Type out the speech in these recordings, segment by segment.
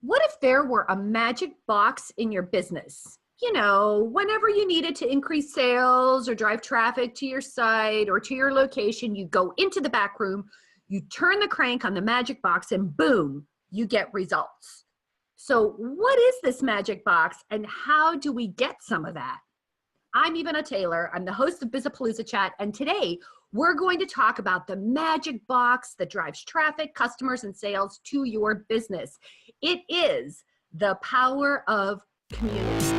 What if there were a magic box in your business? You know, whenever you needed to increase sales or drive traffic to your site or to your location, you go into the back room, you turn the crank on the magic box, and boom, you get results. So, what is this magic box and how do we get some of that? I'm Ivana Taylor. I'm the host of Bizapalooza Chat, and today we're going to talk about the magic box that drives traffic, customers, and sales to your business. It is the power of community.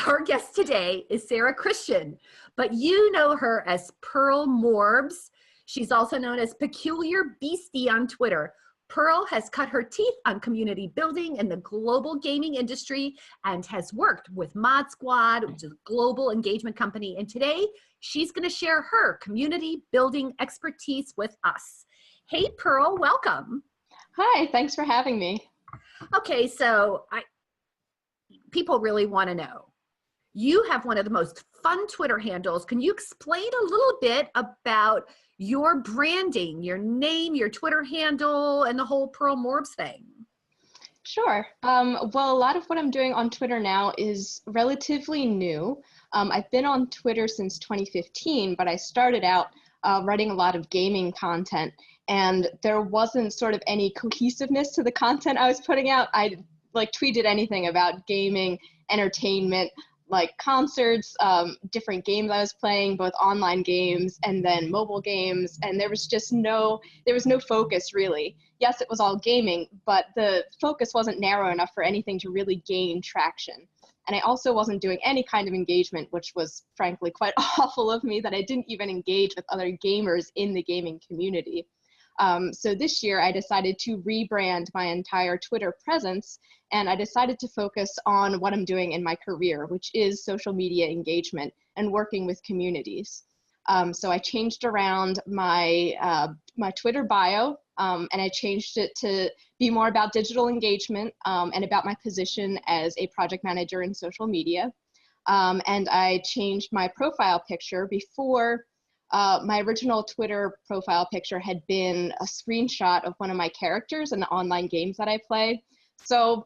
Our guest today is Sarah Christian, but you know her as Pearl Morbs. She's also known as Peculiar Beastie on Twitter. Pearl has cut her teeth on community building in the global gaming industry and has worked with Mod Squad, which is a global engagement company. And today she's going to share her community building expertise with us. Hey, Pearl, welcome. Hi, thanks for having me. Okay, so people really want to know. You have one of the most fun Twitter handles. Can you explain a little bit about your branding, your name, your Twitter handle, and the whole Pearl Morbs thing? Sure. Well, a lot of what I'm doing on Twitter now is relatively new. I've been on Twitter since 2015, but I started out writing a lot of gaming content, and there wasn't sort of any cohesiveness to the content I was putting out. I tweeted anything about gaming, entertainment, like concerts, different games I was playing, both online games and then mobile games, and there was no focus really. Yes, it was all gaming, but the focus wasn't narrow enough for anything to really gain traction. And I also wasn't doing any kind of engagement, which was frankly quite awful of me, that I didn't even engage with other gamers in the gaming community. So this year I decided to rebrand my entire Twitter presence, and I decided to focus on what I'm doing in my career, which is social media engagement and working with communities. So I changed around my Twitter bio, and I changed it to be more about digital engagement and about my position as a project manager in social media. And I changed my profile picture. Before, my original Twitter profile picture had been a screenshot of one of my characters in the online games that I play. So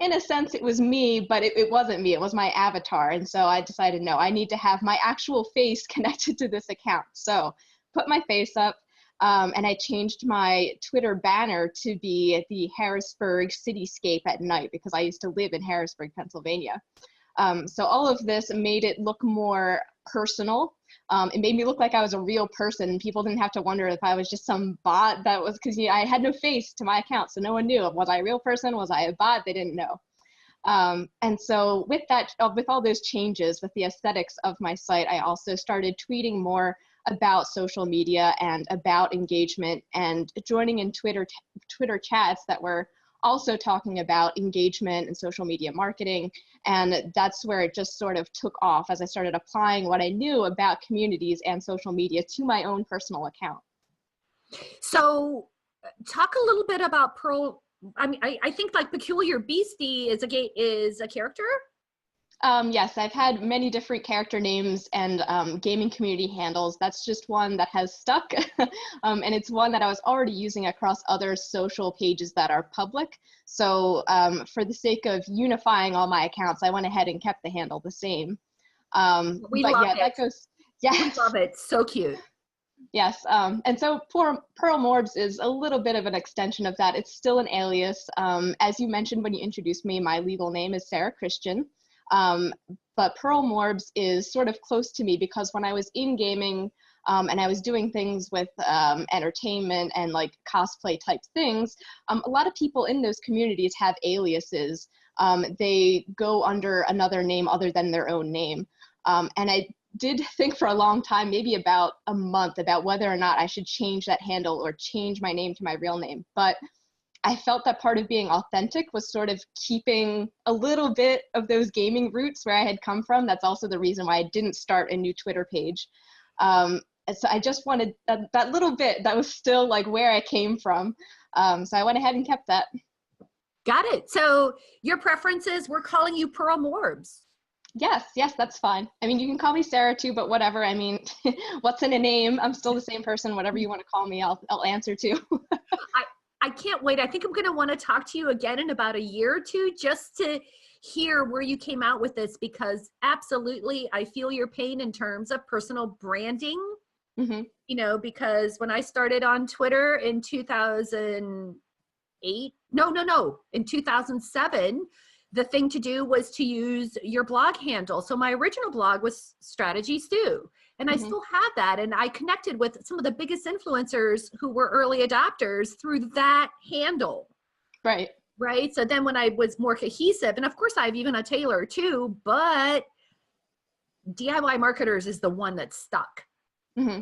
in a sense, it was me, but it wasn't me. It was my avatar. And so I decided, no, I need to have my actual face connected to this account. So put my face up, and I changed my Twitter banner to be the Harrisburg cityscape at night, because I used to live in Harrisburg, Pennsylvania. So all of this made it look more personal. It made me look like I was a real person. People didn't have to wonder if I was just some bot that was, because I had no face to my account, so no one knew. Was I a real person? Was I a bot? They didn't know. And so with that, with all those changes, with the aesthetics of my site, I also started tweeting more about social media and about engagement, and joining in Twitter chats that were also talking about engagement and social media marketing. And that's where it just sort of took off as I started applying what I knew about communities and social media to my own personal account. So talk a little bit about Pearl. I mean, I think like Peculiar Beastie is a character? Yes, I've had many different character names and gaming community handles. That's just one that has stuck, and it's one that I was already using across other social pages that are public. So for the sake of unifying all my accounts, I went ahead and kept the handle the same. We love it. Yeah. We love it. So cute. Yes, and so Pearl Morbs is a little bit of an extension of that. It's still an alias. As you mentioned when you introduced me, my legal name is Sarah Christian. But Pearl Morbs is sort of close to me because when I was in gaming and I was doing things with entertainment and like cosplay type things, a lot of people in those communities have aliases. They go under another name other than their own name. And I did think for a long time, maybe about a month, about whether or not I should change that handle or change my name to my real name. But I felt that part of being authentic was sort of keeping a little bit of those gaming roots where I had come from. That's also the reason why I didn't start a new Twitter page. So I just wanted that little bit that was still like where I came from. So I went ahead and kept that. Got it. So your preferences, we're calling you Pearl Morbs. Yes, yes, that's fine. I mean, you can call me Sarah too, but whatever. I mean, what's in a name? I'm still the same person. Whatever you want to call me, I'll answer to. I, I can't wait. I think I'm going to want to talk to you again in about a year or two just to hear where you came out with this, because absolutely I feel your pain in terms of personal branding. Hmm. Because when I started on Twitter in 2008, no, in 2007, the thing to do was to use your blog handle. So my original blog was Strategy Stew, and I Hmm. still have that. And I connected with some of the biggest influencers who were early adopters through that handle. Right. Right. So then when I was more cohesive, and of course I have even a tailor too, but DIY Marketers is the one that's stuck. Hmm.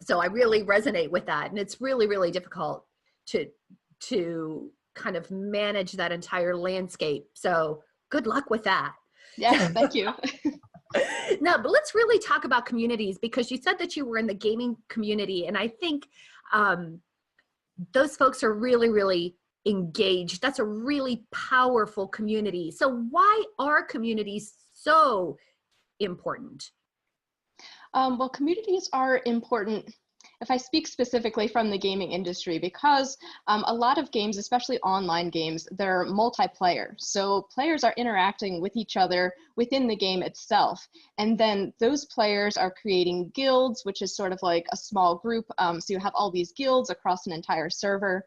So I really resonate with that. And it's really, really difficult to kind of manage that entire landscape. So good luck with that. Yes, thank you. No, but let's really talk about communities, because you said that you were in the gaming community. And I think those folks are really, really engaged. That's a really powerful community. So why are communities so important? Well, communities are important. If I speak specifically from the gaming industry, because a lot of games, especially online games, they're multiplayer. So players are interacting with each other within the game itself. And then those players are creating guilds, which is sort of like a small group. So you have all these guilds across an entire server.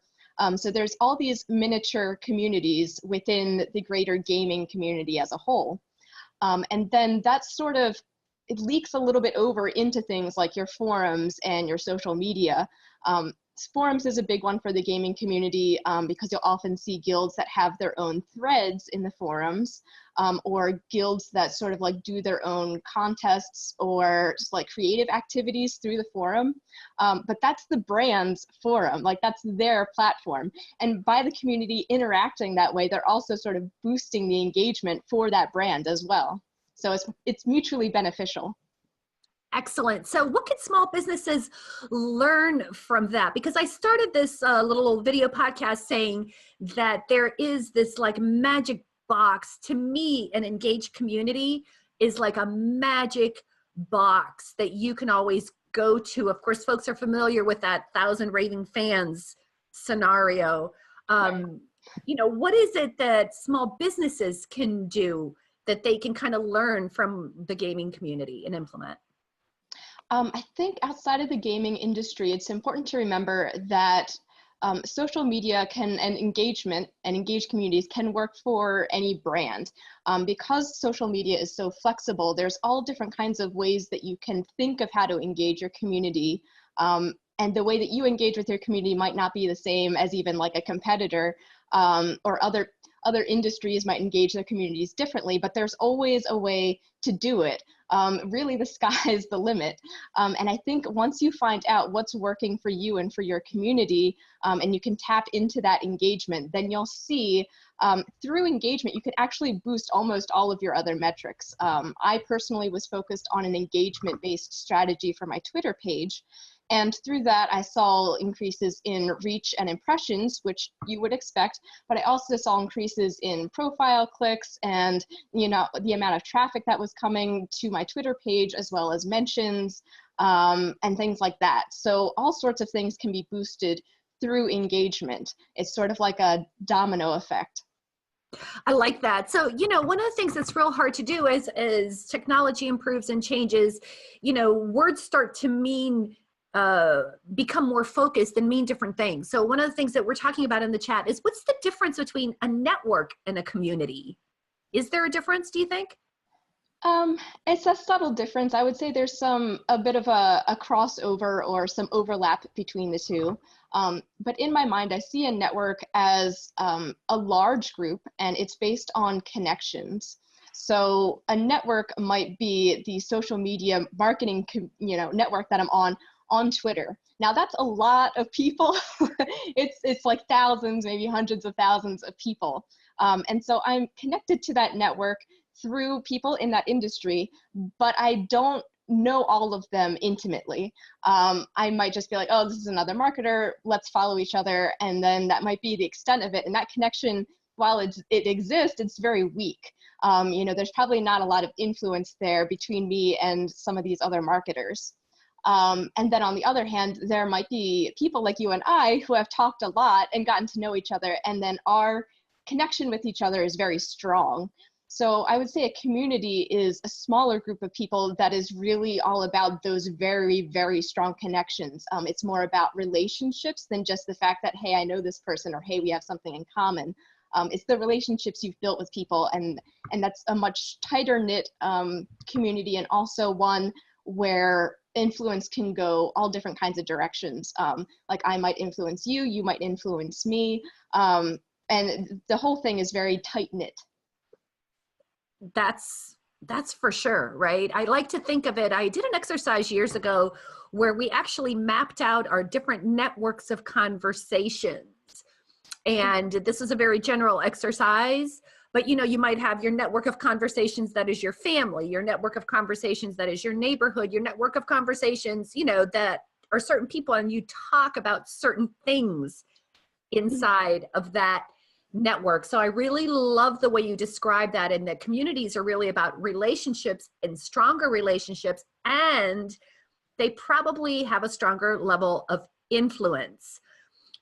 So there's all these miniature communities within the greater gaming community as a whole. And then that's sort of, it leaks a little bit over into things like your forums and your social media. Forums is a big one for the gaming community because you'll often see guilds that have their own threads in the forums, or guilds that sort of like do their own contests or just like creative activities through the forum. But that's the brand's forum, like that's their platform. And by the community interacting that way, they're also sort of boosting the engagement for that brand as well. So it's mutually beneficial. Excellent. So what can small businesses learn from that? Because I started this little video podcast saying that there is this like magic box. To me, an engaged community is like a magic box that you can always go to. Of course, folks are familiar with that 1,000 raving fans scenario. Right. What is it that small businesses can do that they can kind of learn from the gaming community and implement? I think outside of the gaming industry, it's important to remember that social media can, and engagement and engaged communities can work for any brand. Because social media is so flexible, there's all different kinds of ways that you can think of how to engage your community. And the way that you engage with your community might not be the same as even like a competitor, or other industries might engage their communities differently, but there's always a way to do it. Really, the sky is the limit. And I think once you find out what's working for you and for your community, and you can tap into that engagement, then you'll see through engagement, you can actually boost almost all of your other metrics. I personally was focused on an engagement-based strategy for my Twitter page. And through that, I saw increases in reach and impressions, which you would expect, but I also saw increases in profile clicks and, the amount of traffic that was coming to my Twitter page, as well as mentions, and things like that. So all sorts of things can be boosted through engagement. It's sort of like a domino effect. I like that. So, one of the things that's real hard to do is as technology improves and changes, words start to mean become more focused and mean different things. So one of the things that we're talking about in the chat is, what's the difference between a network and a community? Is there a difference, do you think? It's a subtle difference. I would say there's a bit of a crossover or some overlap between the two. But in my mind, I see a network as a large group, and it's based on connections. So a network might be the social media marketing, network that I'm on Twitter. Now that's a lot of people. It's like thousands, maybe hundreds of thousands of people. And so I'm connected to that network through people in that industry, but I don't know all of them intimately. I might just be like, oh, this is another marketer, let's follow each other. And then that might be the extent of it. And that connection while it exists, it's very weak. There's probably not a lot of influence there between me and some of these other marketers. And then on the other hand, there might be people like you and I who have talked a lot and gotten to know each other, and then our connection with each other is very strong. So I would say a community is a smaller group of people that is really all about those very, very strong connections. It's more about relationships than just the fact that, hey, I know this person, or hey, we have something in common. It's the relationships you've built with people, and that's a much tighter knit community, and also one where influence can go all different kinds of directions. Like I might influence you, you might influence me, and the whole thing is very tight knit. That's for sure, right? I like to think of it. I did an exercise years ago where we actually mapped out our different networks of conversations. And this is a very general exercise, but you might have your network of conversations that is your family, your network of conversations that is your neighborhood, your network of conversations, that are certain people, and you talk about certain things inside of that network. So I really love the way you describe that, and that communities are really about relationships and stronger relationships, and they probably have a stronger level of influence.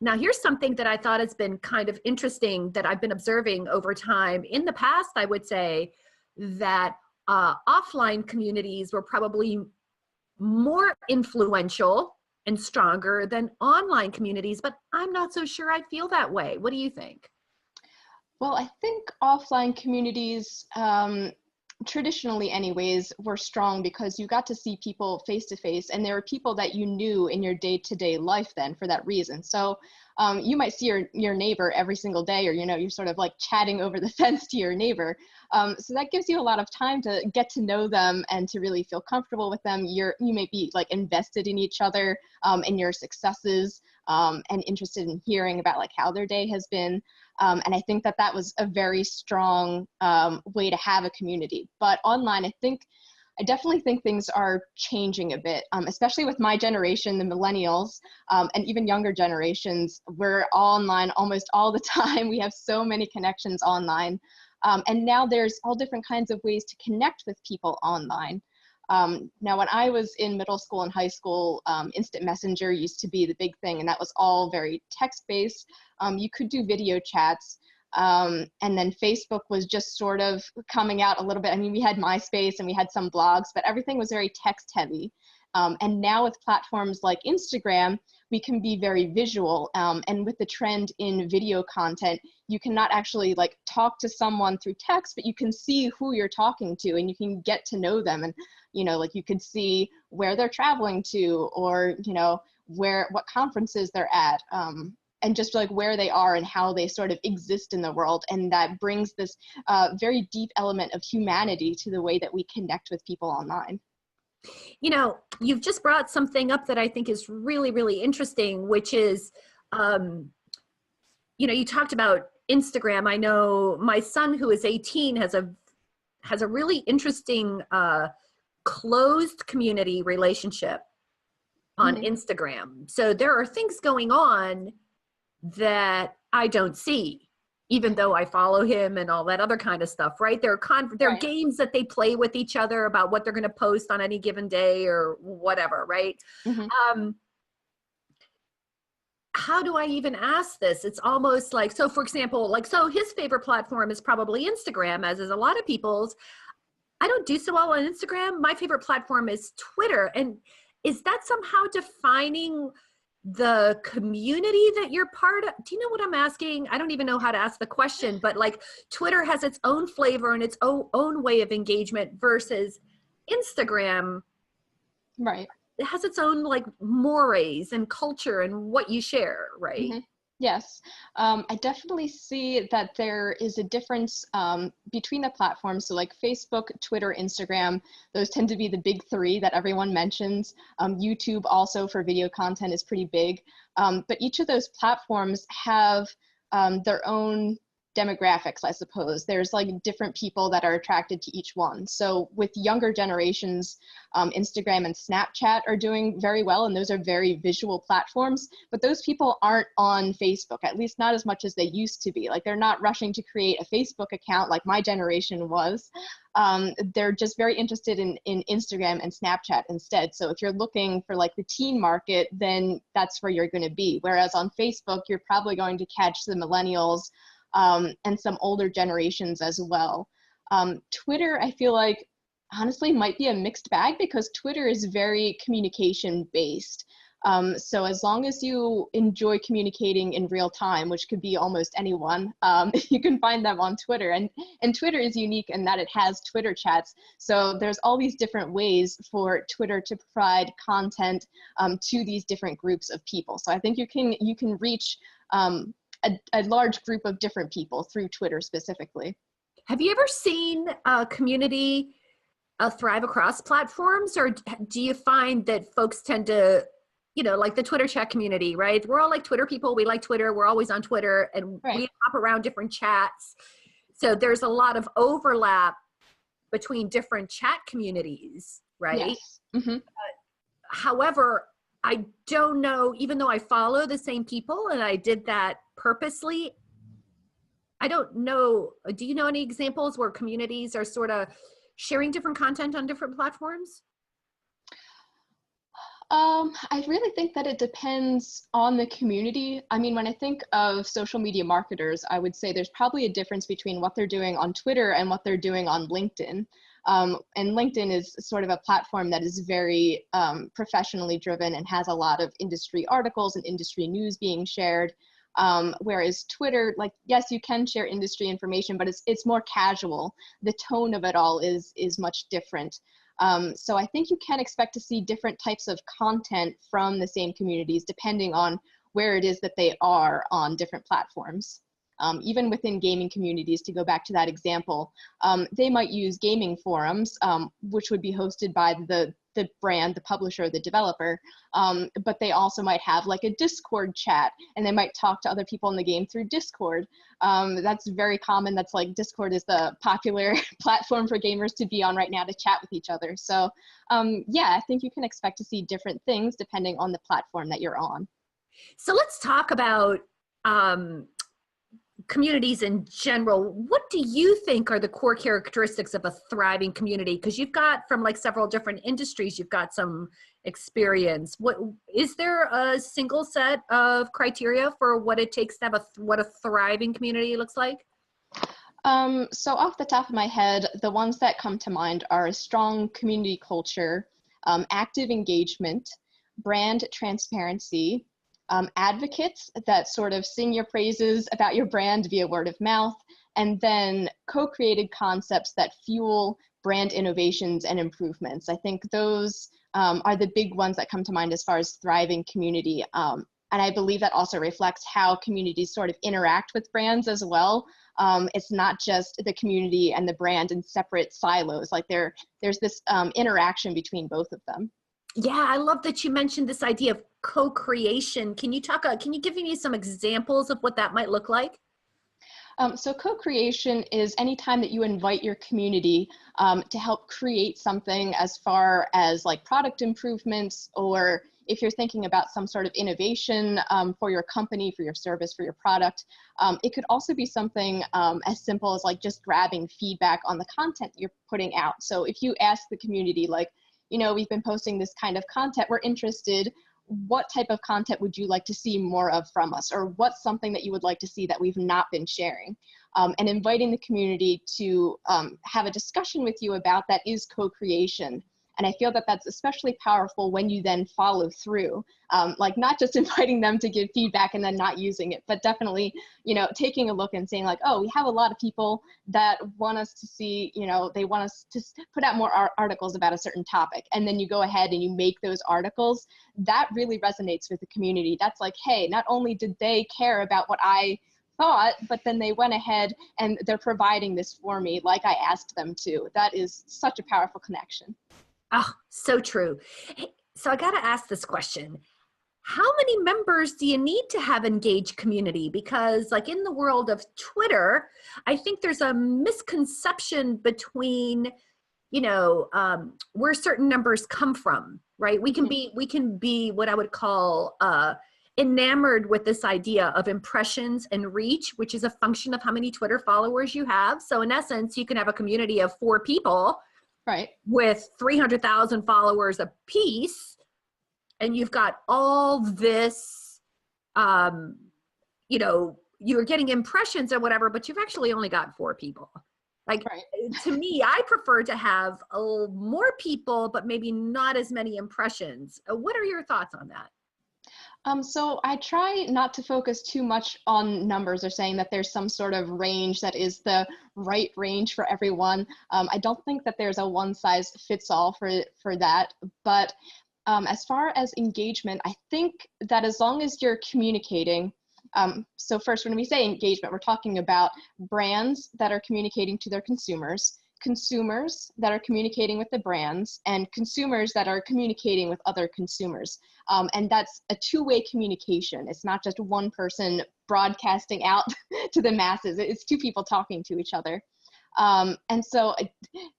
Now, here's something that I thought has been kind of interesting that I've been observing over time. In the past, I would say that offline communities were probably more influential and stronger than online communities, but I'm not so sure I feel that way. What do you think? Well, I think offline communities, traditionally anyways, were strong because you got to see people face to face, and there were people that you knew in your day-to-day life then for that reason. So you might see your neighbor every single day, or you're sort of like chatting over the fence to your neighbor. So that gives you a lot of time to get to know them and to really feel comfortable with them. You may be like invested in each other, in your successes, and interested in hearing about like how their day has been. And I think that was a very strong way to have a community. But online, I definitely think things are changing a bit, especially with my generation, the millennials, and even younger generations. We're online almost all the time. We have so many connections online. And now there's all different kinds of ways to connect with people online. Now, when I was in middle school and high school, instant messenger used to be the big thing, and that was all very text-based. You could do video chats, and then Facebook was just sort of coming out a little bit. I mean, we had MySpace and we had some blogs, but everything was very text-heavy. And now with platforms like Instagram, we can be very visual, and with the trend in video content, you can not actually like talk to someone through text, but you can see who you're talking to, and you can get to know them. And like you could see where they're traveling to, or what conferences they're at, and just like where they are and how they sort of exist in the world. And that brings this very deep element of humanity to the way that we connect with people online. You've just brought something up that I think is really, really interesting, which is, you talked about Instagram. I know my son, who is 18, has a really interesting closed community relationship on Instagram. So there are things going on that I don't see, even though I follow him and all that other kind of stuff, right? There are games that they play with each other about what they're going to post on any given day or whatever, right? How do I even ask this? It's almost like, so for example, so his favorite platform is probably Instagram, as is a lot of people's. I don't do so well on Instagram. My favorite platform is Twitter. And is that somehow defining the community that you're part of? Do you know what I'm asking? I don't even know how to ask the question, but like Twitter has its own flavor and its own way of engagement versus Instagram. Right. It has its own like mores and culture and what you share, right? Yes, I definitely see that there is a difference between the platforms. So like Facebook, Twitter, Instagram, those tend to be the big three that everyone mentions. YouTube also for video content is pretty big. But each of those platforms have their own demographics, I suppose. There's like different people that are attracted to each one. So with younger generations, Instagram and Snapchat are doing very well, and those are very visual platforms, but those people aren't on Facebook, at least not as much as they used to be. Like, they're not rushing to create a Facebook account like my generation was. They're just very interested in Instagram and Snapchat instead. So if you're looking for like the teen market, then that's where you're going to be. Whereas on Facebook, you're probably going to catch the millennials, and some older generations as well. Twitter, I feel like, honestly, might be a mixed bag because Twitter is very communication based. So as long as you enjoy communicating in real time, which could be almost anyone, you can find them on Twitter. And Twitter is unique in that it has Twitter chats. So there's all these different ways for Twitter to provide content to these different groups of people. So I think you can reach a large group of different people through Twitter specifically. Have you ever seen a community thrive across platforms, or do you find that folks tend to, like the Twitter chat community, right? We're all like Twitter people. We like Twitter. We're always on Twitter, and Right. we hop around different chats. So there's a lot of overlap between different chat communities, right? Yes. Mm-hmm. However, I don't know, even though I follow the same people and I did that purposely, I don't know, do you know any examples where communities are sort of sharing different content on different platforms? I really think that it depends on the community. I mean, when I think of social media marketers, I would say there's probably a difference between what they're doing on Twitter and what they're doing on LinkedIn. And LinkedIn is sort of a platform that is very professionally driven and has a lot of industry articles and industry news being shared. Whereas Twitter, like, yes, you can share industry information, but it's more casual. The tone of it all is much different. So I think you can expect to see different types of content from the same communities depending on where it is that they are on different platforms. Even within gaming communities, to go back to that example, they might use gaming forums, which would be hosted by the brand, the publisher, the developer, but they also might have like a Discord chat, and they might talk to other people in the game through Discord. That's very common. That's like, Discord is the popular platform for gamers to be on right now to chat with each other. So yeah, I think you can expect to see different things depending on the platform that you're on. So let's talk about communities in general. What do you think are the core characteristics of a thriving community? Because you've got, from like several different industries, you've got some experience. What is there a single set of criteria for what it takes to have what a thriving community looks like? So off the top of my head, the ones that come to mind are a strong community culture, active engagement, brand transparency, advocates that sort of sing your praises about your brand via word of mouth, and then co-created concepts that fuel brand innovations and improvements. I think those are the big ones that come to mind as far as thriving community. And I believe that also reflects how communities sort of interact with brands as well. It's not just the community and the brand in separate silos. Like there's this interaction between both of them. Yeah, I love that you mentioned this idea of co-creation. Can you give me some examples of what that might look like? So co-creation is any time that you invite your community to help create something, as far as like product improvements, or if you're thinking about some sort of innovation for your company, for your service, for your product. It could also be something as simple as like just grabbing feedback on the content you're putting out. So if you ask the community, like, we've been posting this kind of content, we're interested, what type of content would you like to see more of from us? Or what's something that you would like to see that we've not been sharing? And inviting the community to have a discussion with you about that is co-creation. And I feel that that's especially powerful when you then follow through, like not just inviting them to give feedback and then not using it, but definitely, taking a look and saying like, oh, we have a lot of people that want us to see, they want us to put out more articles about a certain topic. And then you go ahead and you make those articles. That really resonates with the community. That's like, hey, not only did they care about what I thought, but then they went ahead and they're providing this for me like I asked them to. That is such a powerful connection. Oh, so true. Hey, so I got to ask this question. how many members do you need to have engaged community? Because like in the world of Twitter, I think there's a misconception between, where certain numbers come from, right? We can be what I would call enamored with this idea of impressions and reach, which is a function of how many Twitter followers you have. So in essence, you can have a community of 4 people, right, with 300,000 followers apiece, and you've got all this, you're getting impressions or whatever, but you've actually only got 4 people. Like, right. to me, I prefer to have more people, but maybe not as many impressions. What are your thoughts on that? So I try not to focus too much on numbers or saying that there's some sort of range that is the right range for everyone. I don't think that there's a one size fits all for that. But as far as engagement, I think that as long as you're communicating, so first, when we say engagement, we're talking about brands that are communicating to their consumers, consumers that are communicating with the brands, and consumers that are communicating with other consumers. And that's a two-way communication. It's not just one person broadcasting out to the masses. It's 2 people talking to each other. And so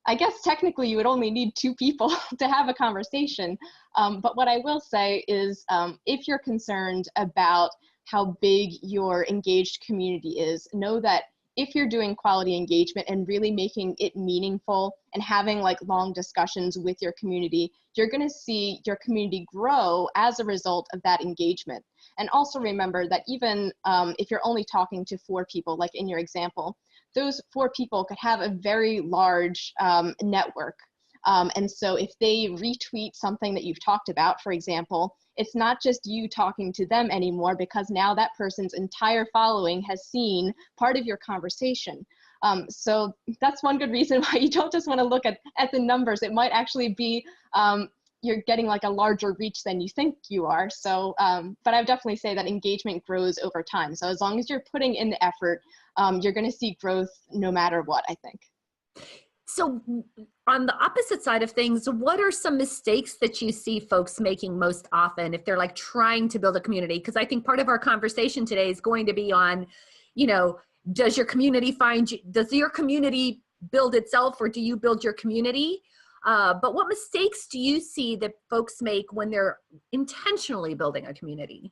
I guess technically you would only need 2 people to have a conversation. But what I will say is if you're concerned about how big your engaged community is, know that if you're doing quality engagement and really making it meaningful and having like long discussions with your community, you're going to see your community grow as a result of that engagement. And also remember that even if you're only talking to 4 people, like in your example, those 4 people could have a very large network. And so if they retweet something that you've talked about, for example, it's not just you talking to them anymore, because now that person's entire following has seen part of your conversation. So that's one good reason why you don't just want to look at the numbers. It might actually be you're getting like a larger reach than you think you are. So, but I would definitely say that engagement grows over time. So as long as you're putting in the effort, you're going to see growth no matter what, I think. So on the opposite side of things, what are some mistakes that you see folks making most often if they're like trying to build a community? Because I think part of our conversation today is going to be on, does your community build itself, or do you build your community? But what mistakes do you see that folks make when they're intentionally building a community?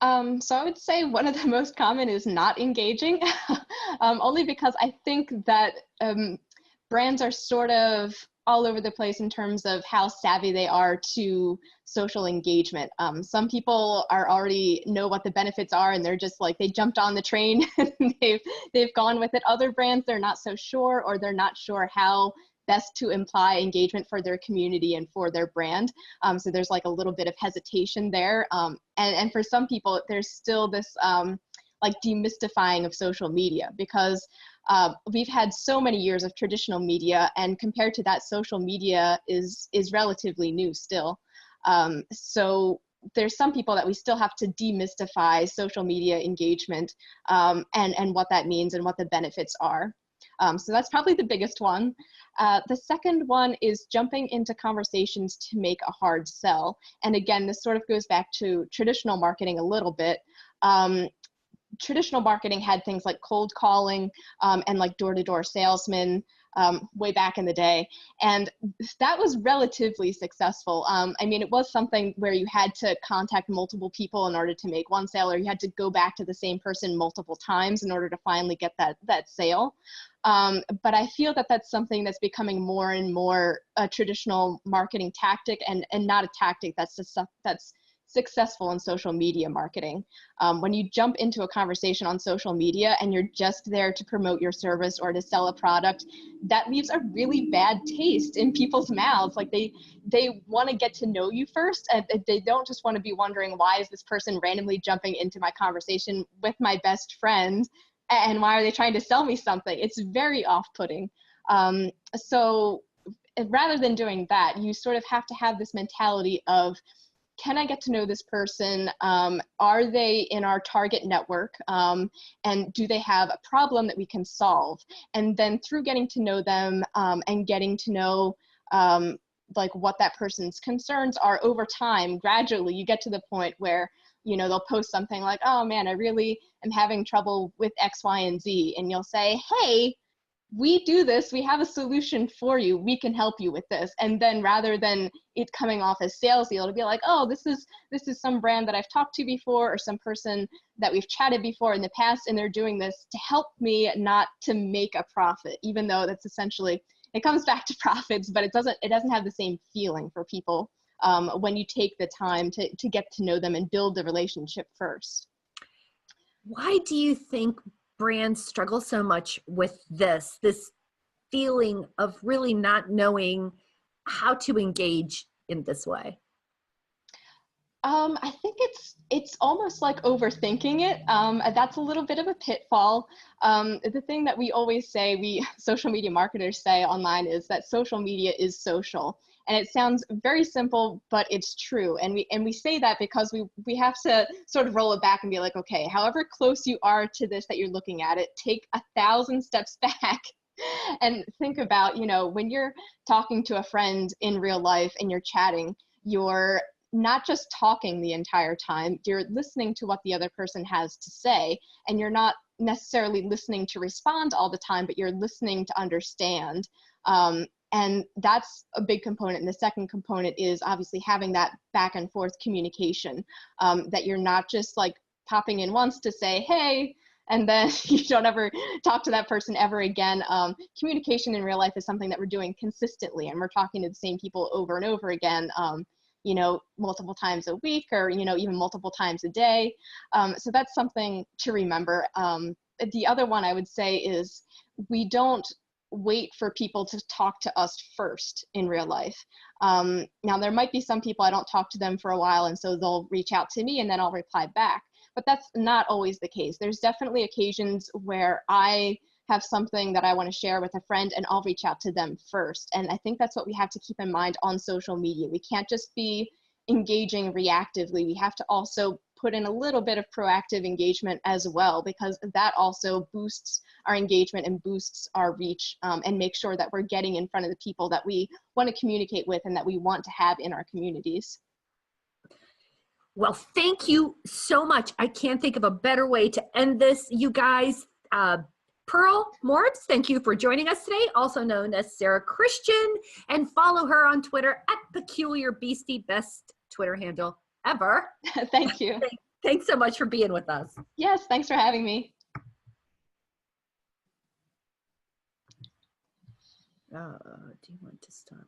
So I would say one of the most common is not engaging, only because I think that brands are sort of all over the place in terms of how savvy they are to social engagement. Some people are already know what the benefits are, and they're just like, they jumped on the train and they've gone with it. Other brands, they're not so sure, or they're not sure how best to imply engagement for their community and for their brand. So there's like a little bit of hesitation there. And for some people, there's still this like demystifying of social media, because we've had so many years of traditional media, and compared to that, social media is relatively new still. So there's some people that we still have to demystify social media engagement and what that means and what the benefits are. So that's probably the biggest one. The second one is jumping into conversations to make a hard sell. And again, this sort of goes back to traditional marketing a little bit. Traditional marketing had things like cold calling and like door-to-door salesmen way back in the day. And that was relatively successful. I mean, it was something where you had to contact multiple people in order to make one sale, or you had to go back to the same person multiple times in order to finally get that sale. But I feel that that's something that's becoming more and more a traditional marketing tactic, and not a tactic that's successful in social media marketing. When you jump into a conversation on social media and you're just there to promote your service or to sell a product, that leaves a really bad taste in people's mouths. Like they want to get to know you first, and they don't just want to be wondering, why is this person randomly jumping into my conversation with my best friend, and why are they trying to sell me something? It's very off-putting. So rather than doing that, you sort of have to have this mentality of, can I get to know this person? Are they in our target network? And do they have a problem that we can solve? And then through getting to know them and getting to know like what that person's concerns are over time. Gradually, you get to the point where, you know, they'll post something like, oh man, I really am having trouble with X, Y, and Z. And you'll say, hey, we do this, we have a solution for you, we can help you with this. And then rather than it coming off as salesy, it'll be like, oh, this is some brand that I've talked to before, or some person that we've chatted before in the past, and they're doing this to help me, not to make a profit, even though that's essentially, it comes back to profits, but it doesn't have the same feeling for people when you take the time to get to know them and build the relationship first. Why do you think brands struggle so much with this feeling of really not knowing how to engage in this way? I think it's almost like overthinking it. That's a little bit of a pitfall. The thing that we always say, we social media marketers say online, is that social media is social. And it sounds very simple, but it's true. And we say that because we have to sort of roll it back and be like, okay, however close you are to this that you're looking at it, take 1,000 steps back and think about, you know, when you're talking to a friend in real life and you're chatting, you're not just talking the entire time, you're listening to what the other person has to say, and you're not necessarily listening to respond all the time, but you're listening to understand. And that's a big component. And the second component is obviously having that back and forth communication, that you're not just like popping in once to say, hey, and then you don't ever talk to that person ever again. Communication in real life is something that we're doing consistently, and we're talking to the same people over and over again, you know, multiple times a week, or, you know, even multiple times a day. So that's something to remember. The other one I would say is we don't wait for people to talk to us first in real life. Now, there might be some people I don't talk to them for a while, and so they'll reach out to me and then I'll reply back. But that's not always the case. There's definitely occasions where I have something that I want to share with a friend and I'll reach out to them first. And I think that's what we have to keep in mind on social media. We can't just be engaging reactively. We have to also put in a little bit of proactive engagement as well, because that also boosts our engagement and boosts our reach, and make sure that we're getting in front of the people that we want to communicate with and that we want to have in our communities. Well, thank you so much. I can't think of a better way to end this, you guys. Pearl Moritz, thank you for joining us today, also known as Sarah Christian, and follow her on Twitter at Peculiar Beastie, best Twitter handle ever. Thank you. Thanks so much for being with us. Yes, thanks for having me. Do you want to stop?